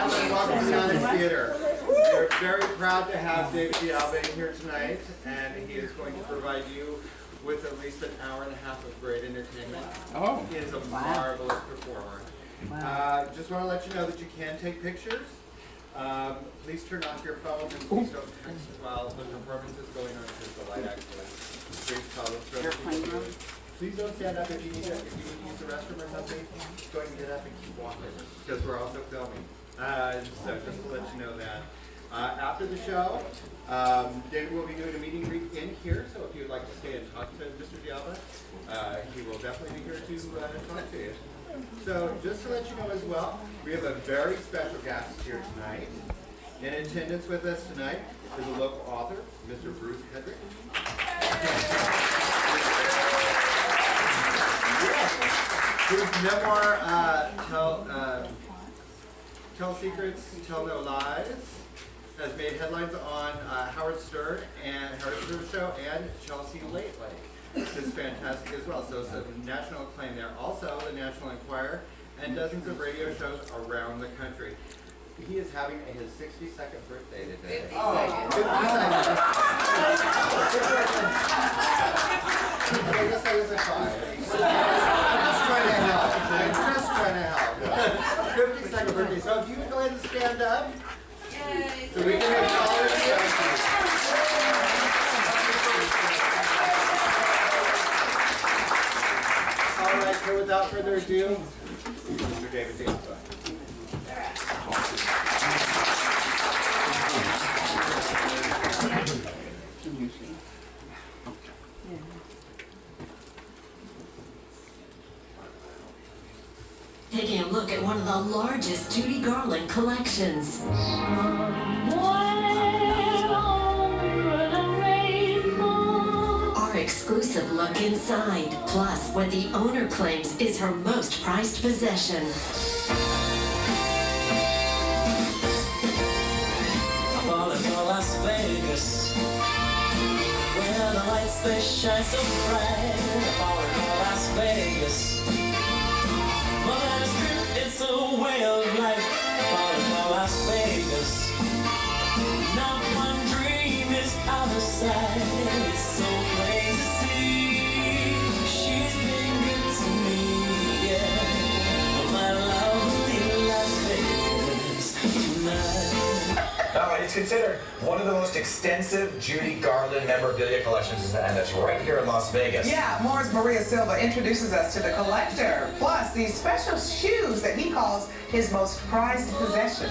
gentlemen, welcome to Onyx Theater. We're very proud to have David Alba here tonight, and he is going to provide you with at least an hour and a half of great entertainment. Oh. He is a marvelous performer. Just want to let you know that you can take pictures. Please turn off your phone and please don't text while the performance is going on because the light actually brings colors. Please don't stand up if you need to use the restroom or something. Just go ahead and get up and keep walking because we're also filming. So just to let you know that. After the show, David will be doing a meet and greet in here, so if you'd like to stay and talk to Mr. D'Alba, he will definitely be here to talk to you. So just to let you know as well, we have a very special guest here tonight. In attendance with us tonight is a local author, Mr. Bruce Hedrick. His memoir, Tell Secrets, Tell No Lies, has made headlines on Howard Stern Show and Chelsea Lately. It's fantastic as well. So some national acclaim there. Also, the National Enquirer and dozens of radio shows around the country. He is having his 62nd birthday today. 50 seconds. I guess I was a 5. I'm just trying to help. I'm just trying to help. 52nd birthday. So if you would go ahead and stand up. Yay. So we can acknowledge you. All right, so without further ado, Mr. David D'Alba. Taking a look at one of the largest Judy Garland collections. Our exclusive look inside, plus what the owner claims is her most prized possession. I'm falling for Las Vegas, where the lights they shine so bright. I'm falling for Las Vegas. It's a way of life, falling for Las Vegas. Not one dream is out of sight. It's so plain to see. She's been good to me, yeah. My lovely Las Vegas tonight. It's considered one of the most extensive Judy Garland memorabilia collections, and it's right here in Las Vegas. Yeah, Morris Maria Silva introduces us to the collector, plus these special shoes that he calls his most prized possession.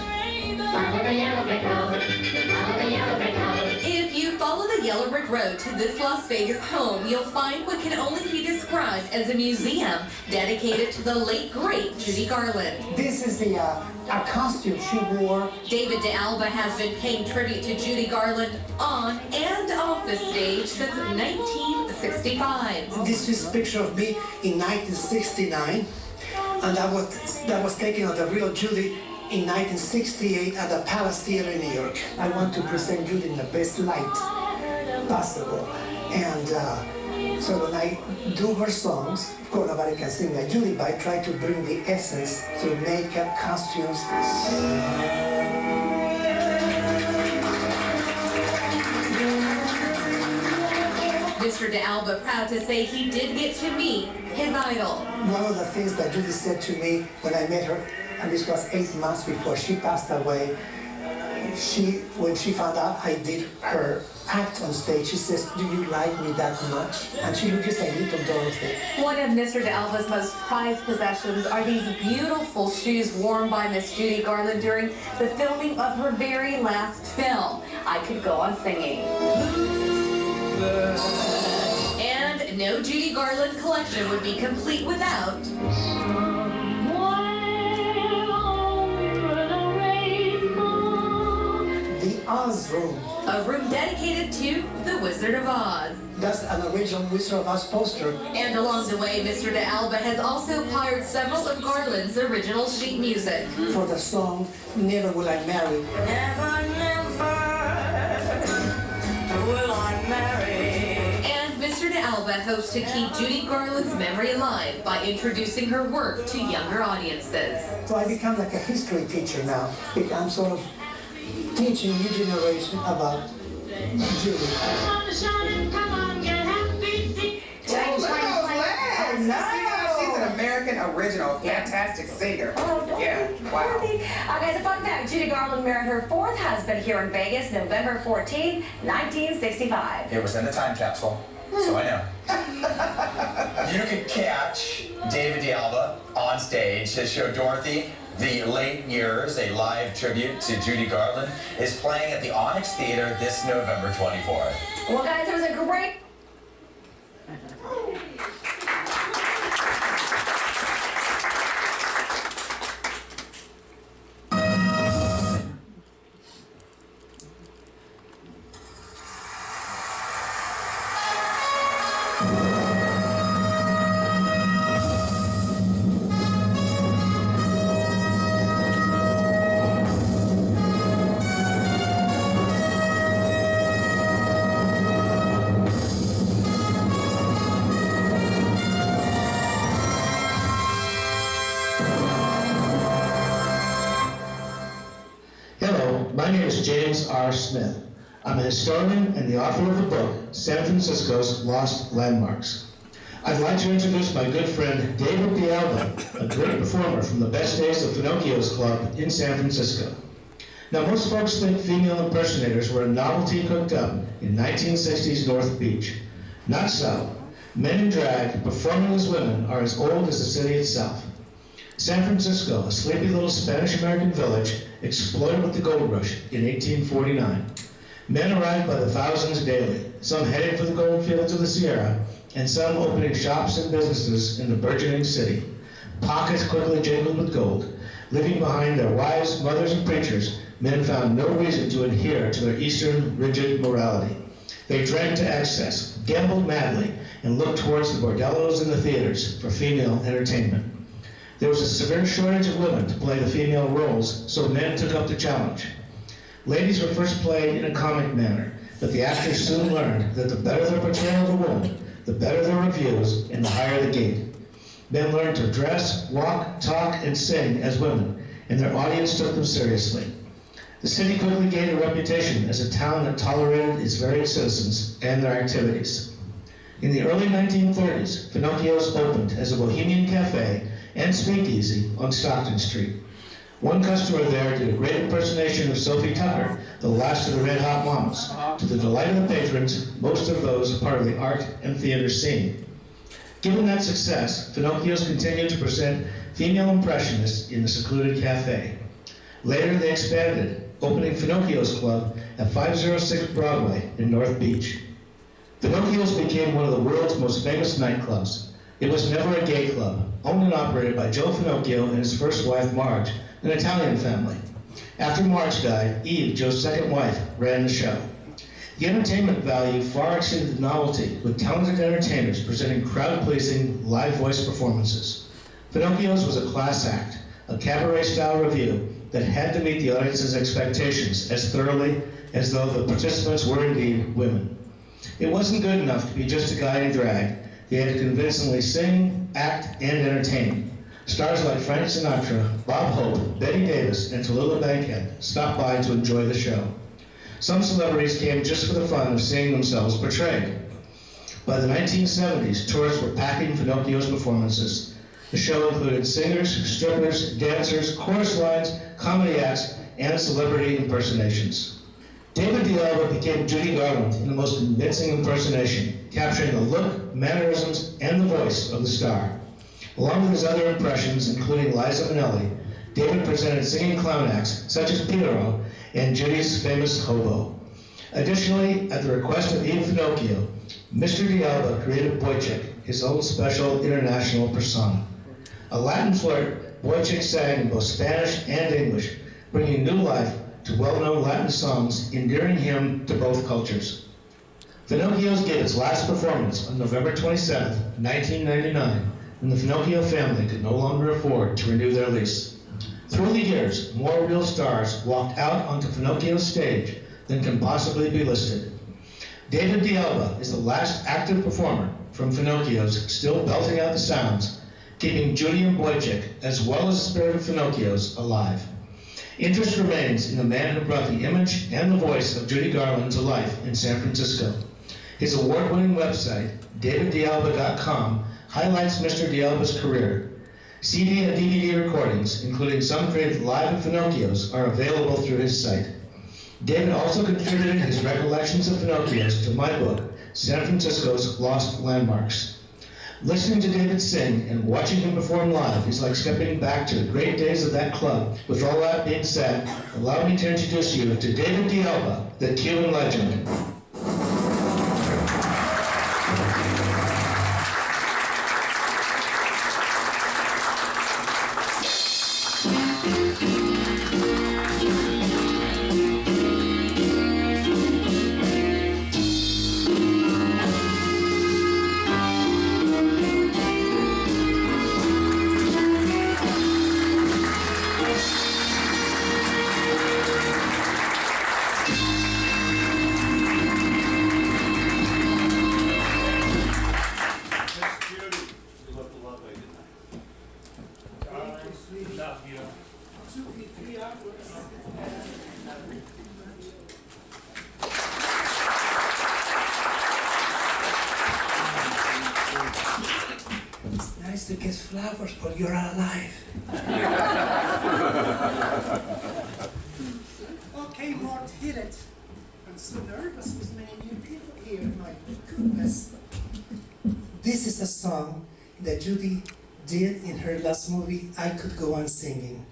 If you follow the yellow brick road to this Las Vegas home, you'll find what can only be described as a museum dedicated to the late, great Judy Garland. This is a costume she wore. David D'Alba has been paying tribute to Judy Garland on and off the stage since 1965. This is a picture of me in 1969, and that was taken of the real Judy in 1968 at the Palace Theater in New York. I want to present Judy in the best light possible, and so when I do her songs, of course nobody can sing like Judy, but I try to bring the essence to makeup, costumes. Mr. D'Alba proud to say he did get to meet his idol. One of the things that Judy said to me when I met her, and this was 8 months before she passed away, when she found out I did her act on stage, she says, "Do you like me that much?" And she looked just like little Dorothy. One of Mr. D'Alba's most prized possessions are these beautiful shoes worn by Miss Judy Garland during the filming of her very last film, I Could Go On Singing. And no Judy Garland collection would be complete without The Oz Room. a room dedicated to the Wizard of Oz. That's an original Wizard of Oz poster. And along the way, Mr. D'Alba has also acquired several of Garland's original sheet music. For the song, Never Will I Marry. Never, never will I marry. And Mr. and Alba hopes to keep Judy Garland's memory alive by introducing her work to younger audiences. So I become like a history teacher now. I'm sort of teaching new generation about Judy. She's an American original, fantastic singer. Yeah, wow. Guys, a fun fact, Judy Garland married her fourth husband here in Vegas, November 14th, 1965. It was in the time capsule, so I know. You can catch David Alba on stage. His show Dorothy, The Late Years, a live tribute to Judy Garland, is playing at the Onyx Theater this November 24th. Well, guys, it was a great... Hello, my name is James R. Smith. I'm a historian and the author of the book, San Francisco's Lost Landmarks. I'd like to introduce my good friend David Alba, a great performer from the best days of Pinocchio's Club in San Francisco. Now, most folks think female impersonators were a novelty cooked up in 1960s North Beach. Not so. Men in drag performing as women are as old as the city itself. San Francisco, a sleepy little Spanish-American village, exploded with the gold rush in 1849. Men arrived by the thousands daily, some heading for the gold fields of the Sierra, and some opening shops and businesses in the burgeoning city. Pockets quickly jingled with gold. Leaving behind their wives, mothers, and preachers, men found no reason to adhere to their Eastern rigid morality. They drank to excess, gambled madly, and looked towards the bordellos and the theaters for female entertainment. There was a severe shortage of women to play the female roles, so men took up the challenge. Ladies were first played in a comic manner, but the actors soon learned that the better their portrayal of a woman, the better their reviews, and the higher the gate. Men learned to dress, walk, talk, and sing as women, and their audience took them seriously. The city quickly gained a reputation as a town that tolerated its varied citizens and their activities. In the early 1930s, Pinocchio's opened as a bohemian cafe and speakeasy on Stockton Street. One customer there did a great impersonation of Sophie Tucker, the last of the Red Hot Mamas, to the delight of the patrons, most of those a part of the art and theater scene. Given that success, Pinocchio's continued to present female impressionists in the secluded cafe. Later they expanded, opening Pinocchio's Club at 506 Broadway in North Beach. Pinocchio's became one of the world's most famous nightclubs. It was never a gay club, owned and operated by Joe Finocchio and his first wife, Marge, an Italian family. After Marge died, Eve, Joe's second wife, ran the show. The entertainment value far exceeded the novelty, with talented entertainers presenting crowd-pleasing, live voice performances. Pinocchio's was a class act, a cabaret-style revue that had to meet the audience's expectations as thoroughly as though the participants were indeed women. It wasn't good enough to be just a guy in drag. They had to convincingly sing, act, and entertain. Stars like Frank Sinatra, Bob Hope, Betty Davis, and Tallulah Bankhead stopped by to enjoy the show. Some celebrities came just for the fun of seeing themselves portrayed. By the 1970s, tourists were packing Pinocchio's performances. The show included singers, strippers, dancers, chorus lines, comedy acts, and celebrity impersonations. David Alba became Judy Garland in the most convincing impersonation, capturing the look, mannerisms, and the voice of the star. Along with his other impressions, including Liza Minnelli, David presented singing clown acts such as Pierrot and Judy's famous hobo. Additionally, at the request of Eve Finocchio, Mr. D'Alba created Boychik, his own special international persona. A Latin flirt, Boychik sang in both Spanish and English, bringing new life to well-known Latin songs, endearing him to both cultures. Finocchio's gave its last performance on November 27, 1999, when the Finocchio family could no longer afford to renew their lease. Through the years, more real stars walked out onto Pinocchio's stage than can possibly be listed. David de Alba is the last active performer from Finocchio's, still belting out the sounds, keeping Judy and Boychik, as well as the spirit of Finocchio's, alive. Interest remains in the man who brought the image and the voice of Judy Garland to life in San Francisco. His award-winning website, daviddealba.com, highlights Mr. de Alba's career. CD and DVD recordings, including some created live at Finocchio's, are available through his site. David also contributed his recollections of Finocchio's to my book, San Francisco's Lost Landmarks. Listening to David sing and watching him perform live is like stepping back to the great days of that club. With all that being said, allow me to introduce you to David de Alba, the Cuban legend. Nice to get flowers, but you're alive. Okay, Mort, hit it. I'm so nervous with many new people here. My goodness. This is a song that Judy did in her last movie, I Could Go On Singing.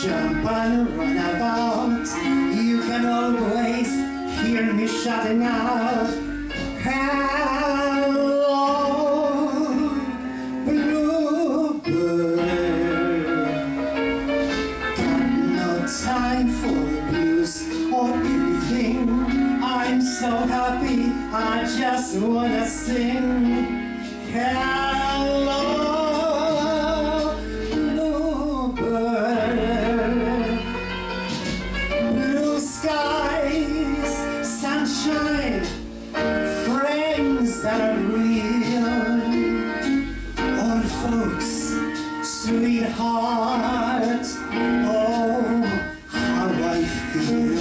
Jump and run about. You can always hear me shouting out, hello, bluebird. Got no time for blues or anything. I'm so happy, I just wanna sing. Hello, that are real, old folks, sweetheart, oh, how I feel.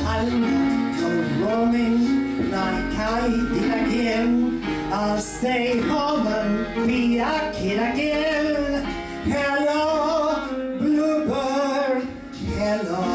I'll not go roaming like I did again. I'll stay home and be a kid again. Hello, bluebird, hello.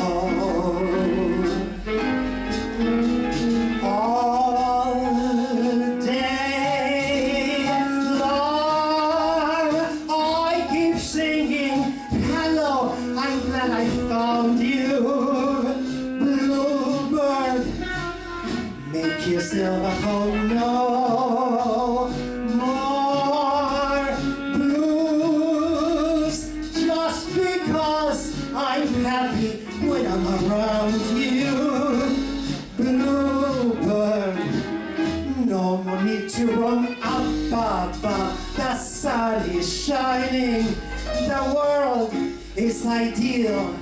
Yourself a home, no more blues. Just because I'm happy when I'm around you, bluebird. No more need to roam up above. The sun is shining, the world is ideal.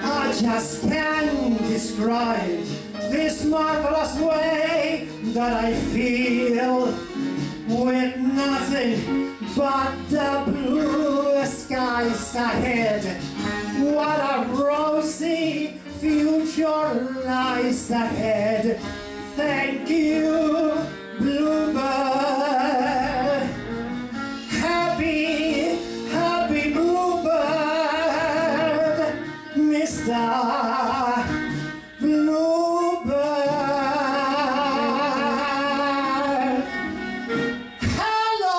I just can't describe this marvelous way that I feel with nothing but the blue skies ahead. What a rosy future lies ahead. Thank you, Bluebird. Happy, happy Bluebird, Mr. Bluebird. Hello!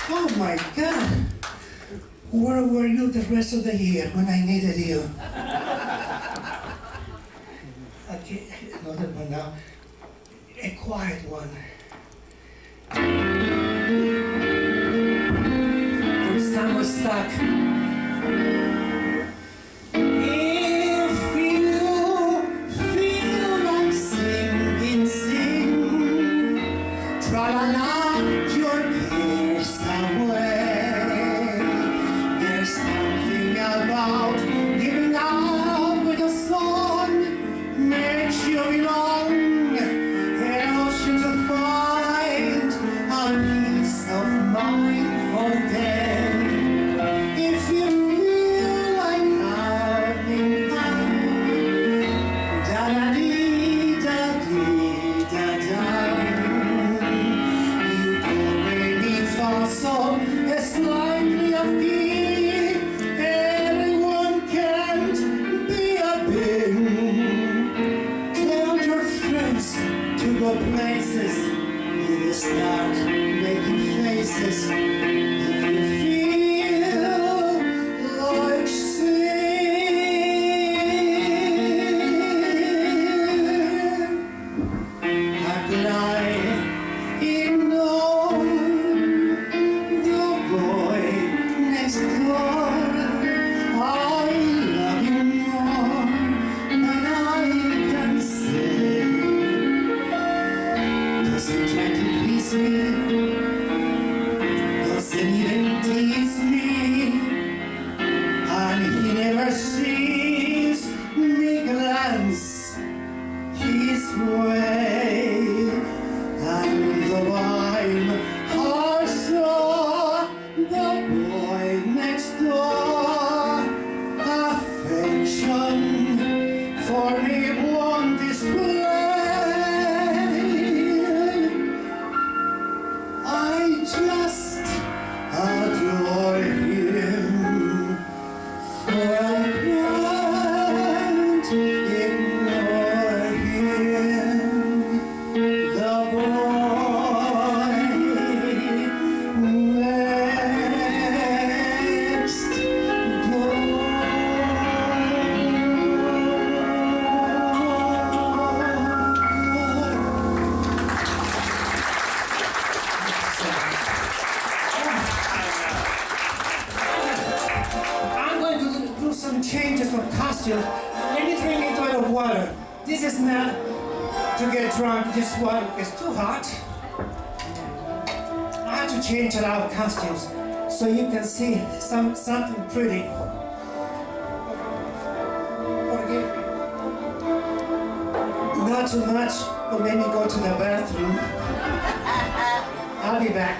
Oh my God! Where were you the rest of the year when I needed you? Okay, another one now. A quiet one. From Summer Stock. If you feel like singing, sing. Tra-la-la, your cares away. There's something about giving out with a song makes you belong. Helps you to find a peace of mind for them. If you feel like having fun, da-da-dee-da-dee-da-da. So slightly of key, everyone can't be a big. Tell your friends to go places, you start making faces. If you feel like singing, how could I ignore the boy next door? I love you more than I can say. Does he try to please me? Does he even tease me? And he never sees me glance his way. And though I'm also the boy next door, affection for me won't display. I just adore him, for I can't ignore him. The boy next door. I'm going to do some changes for costume. Let me drink a bit of water. This is not to get drunk. This one is too hot. I have to change a lot of costumes so you can see something pretty. Not too much, but maybe go to the bathroom. I'll be back.